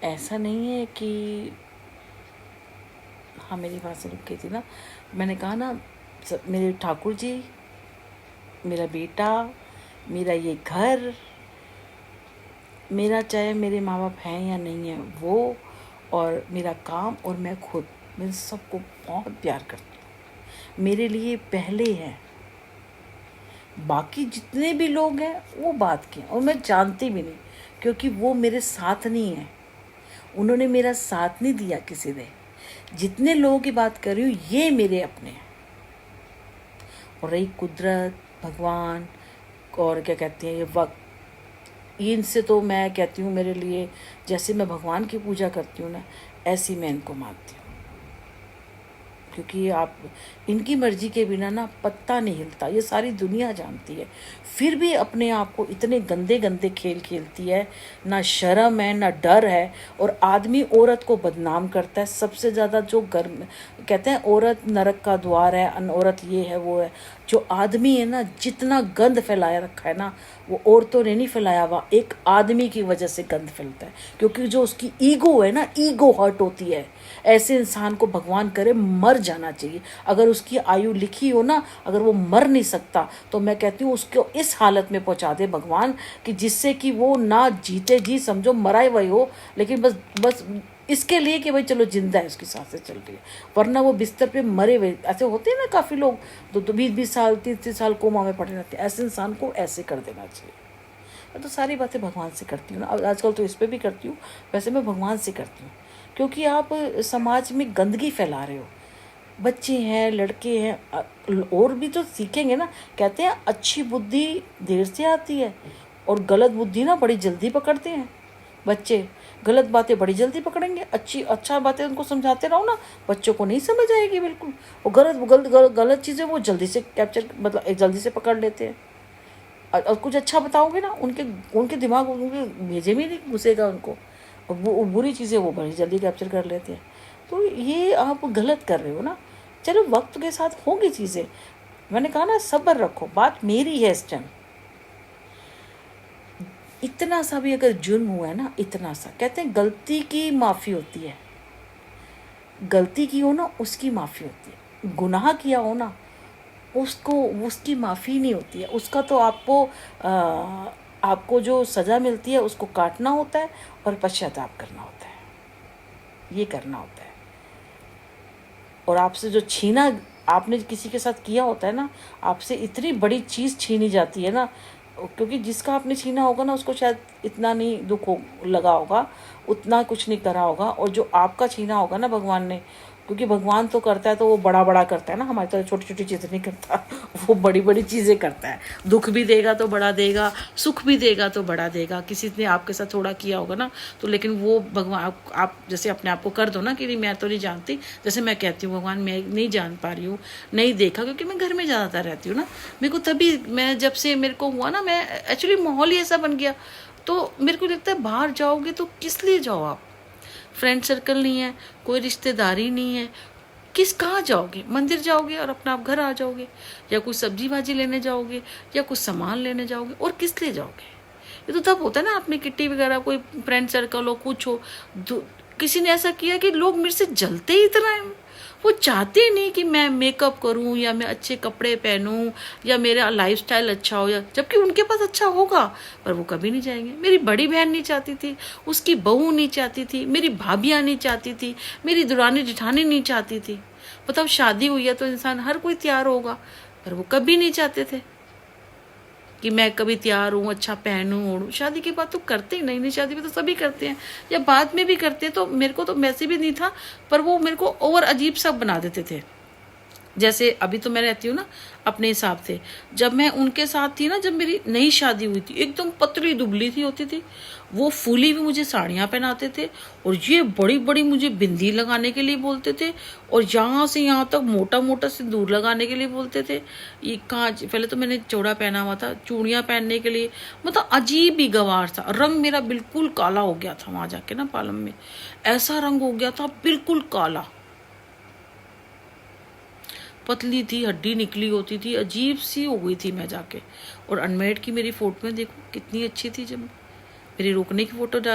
ऐसा नहीं है कि हाँ, मेरी बात से रुक गई थी ना। मैंने कहा ना, मेरे ठाकुर जी, मेरा बेटा, मेरा ये घर, मेरा चाहे मेरे माँ बाप हैं या नहीं है वो, और मेरा काम और मैं खुद, मैं सबको बहुत प्यार करती हूँ। मेरे लिए पहले हैं। बाकी जितने भी लोग हैं वो बात की, और मैं जानती भी नहीं, क्योंकि वो मेरे साथ नहीं है। उन्होंने मेरा साथ नहीं दिया किसी ने। जितने लोगों की बात कर रही हूँ ये मेरे अपने हैं। और रही कुदरत, भगवान और क्या कहते हैं ये वक्त, इनसे तो मैं कहती हूँ मेरे लिए जैसे मैं भगवान की पूजा करती हूँ ना, ऐसी मैं इनको मानती हूँ। क्योंकि आप इनकी मर्जी के बिना ना पत्ता नहीं हिलता, ये सारी दुनिया जानती है। फिर भी अपने आप को इतने गंदे गंदे खेल खेलती है, ना शर्म है ना डर है। और आदमी औरत को बदनाम करता है सबसे ज़्यादा। जो गर्म कहते हैं औरत नरक का द्वार है, औरत ये है वो है। जो आदमी है ना, जितना गंद फैलाया रखा है ना, वो औरतों ने नहीं फैलाया हुआ, एक आदमी की वजह से गंद फैलता है। क्योंकि जो उसकी ईगो है ना, ईगो हर्ट होती है। ऐसे इंसान को भगवान करे मर जाना चाहिए। अगर उसकी आयु लिखी हो ना, अगर वो मर नहीं सकता, तो मैं कहती हूँ उसको इस हालत में पहुंचा दे भगवान, कि जिससे कि वो ना जीते जी समझो मराए हुए हो, लेकिन बस बस इसके लिए कि भाई चलो जिंदा है, उसकी सांसें चल रही है। वरना वो बिस्तर पे मरे हुए ऐसे होते हैं ना काफ़ी लोग, तो 20-20 साल 30-30 साल कोमा में पड़े रहते हैं। ऐसे इंसान को ऐसे कर देना चाहिए। मैं तो सारी बातें भगवान से करती हूँ ना, अब आजकल तो इस पर भी करती हूँ, वैसे मैं भगवान से करती हूँ। क्योंकि आप समाज में गंदगी फैला रहे हो। बच्चे हैं, लड़के हैं, और भी तो सीखेंगे ना। कहते हैं अच्छी बुद्धि देर से आती है, और गलत बुद्धि ना बड़ी जल्दी पकड़ते हैं बच्चे। गलत बातें बड़ी जल्दी पकड़ेंगे, अच्छा बातें उनको समझाते रहो ना, बच्चों को नहीं समझ आएगी बिल्कुल। और गलत चीज़ें वो जल्दी से कैप्चर, मतलब जल्दी से पकड़ लेते हैं। और कुछ अच्छा बताओगे ना, उनके उनके दिमाग, उनके भेजे में नहीं घुसेगा उनको। और वो बुरी चीज़ें वो बड़ी जल्दी कैप्चर कर लेते हैं। तो ये आप गलत कर रहे हो ना। चलो वक्त के साथ होंगी चीज़ें। मैंने कहा ना सब्र रखो, बात मेरी है इस टाइम। इतना सा भी अगर जुर्म हुआ है ना, इतना सा, कहते हैं गलती की माफ़ी होती है। गलती की हो ना उसकी माफ़ी होती है। गुनाह किया हो ना, उसको उसकी माफ़ी नहीं होती है। उसका तो आपको जो सज़ा मिलती है उसको काटना होता है, और पश्चाताप करना होता है, ये करना होता है। और आपसे जो छीना आपने किसी के साथ किया होता है ना, आपसे इतनी बड़ी चीज़ छीनी जाती है ना। क्योंकि जिसका आपने छीना होगा ना, उसको शायद इतना नहीं दुख लगा होगा, उतना कुछ नहीं करा होगा। और जो आपका छीना होगा ना भगवान ने, क्योंकि भगवान तो करता है तो वो बड़ा बड़ा करता है ना, हमारी तो छोटी छोटी चीज़ें नहीं करता। वो बड़ी बड़ी चीज़ें करता है। दुख भी देगा तो बड़ा देगा, सुख भी देगा तो बड़ा देगा। किसी ने आपके साथ थोड़ा किया होगा ना, तो लेकिन वो भगवान आप जैसे अपने आप को कर दो ना कि नहीं मैं तो नहीं जानती, जैसे मैं कहती हूँ भगवान मैं नहीं जान पा रही हूँ, नहीं देखा, क्योंकि मैं घर में ज़्यादातर रहती हूँ ना। मेरे को तभी, मैं जब से मेरे को हुआ ना, मैं एक्चुअली माहौल ही ऐसा बन गया। तो मेरे को लगता है बाहर जाओगे तो किस लिए जाओ आप? फ्रेंड सर्कल नहीं है, कोई रिश्तेदारी नहीं है, कहाँ जाओगे? मंदिर जाओगे और अपना आप घर आ जाओगे, या कुछ सब्जी भाजी लेने जाओगे, या कुछ सामान लेने जाओगे, और किस लिए जाओगे? ये तो तब होता है ना, आपने किट्टी वगैरह, कोई फ्रेंड सर्कल हो, कुछ हो, किसी ने ऐसा किया कि लोग मेरे से जलते ही इतना है। वो चाहते नहीं कि मैं मेकअप करूं, या मैं अच्छे कपड़े पहनूं, या मेरा लाइफस्टाइल अच्छा हो, या जबकि उनके पास अच्छा होगा, पर वो कभी नहीं जाएंगे। मेरी बड़ी बहन नहीं चाहती थी, उसकी बहू नहीं चाहती थी, मेरी भाभियाँ नहीं चाहती थी, मेरी दुरानी जिठानी नहीं चाहती थी। मतलब शादी हुई है तो इंसान हर कोई तैयार होगा, पर वो कभी नहीं चाहते थे कि मैं कभी तैयार हूँ, अच्छा पहनूं ओढ़ूं। शादी के बाद तो करते ही नहीं शादी में तो सभी करते हैं, या बाद में भी करते हैं। तो मेरे को तो वैसे भी नहीं था, पर वो मेरे को और अजीब सा बना देते थे। जैसे अभी तो मैं रहती हूँ ना अपने हिसाब से, जब मैं उनके साथ थी ना, जब मेरी नई शादी हुई थी, एकदम पतली दुबली थी होती थी, वो फूली भी मुझे साड़ियाँ पहनाते थे, और ये बड़ी बड़ी मुझे बिंदी लगाने के लिए बोलते थे, और यहाँ से यहाँ तक मोटा मोटा सिंदूर लगाने के लिए बोलते थे। ये कहाँ, पहले तो मैंने चौड़ा पहना हुआ था, चूड़ियाँ पहनने के लिए, मतलब अजीब ही गवार था। रंग मेरा बिल्कुल काला हो गया था वहाँ जाके ना, पालम में ऐसा रंग हो गया था बिल्कुल काला। पतली थी, हड्डी निकली होती थी, अजीब सी हो गई थी मैं जाके। और अनमेरिड की मेरी फोटो में देखो कितनी अच्छी थी, जब मेरी रुकने की फोटो डाल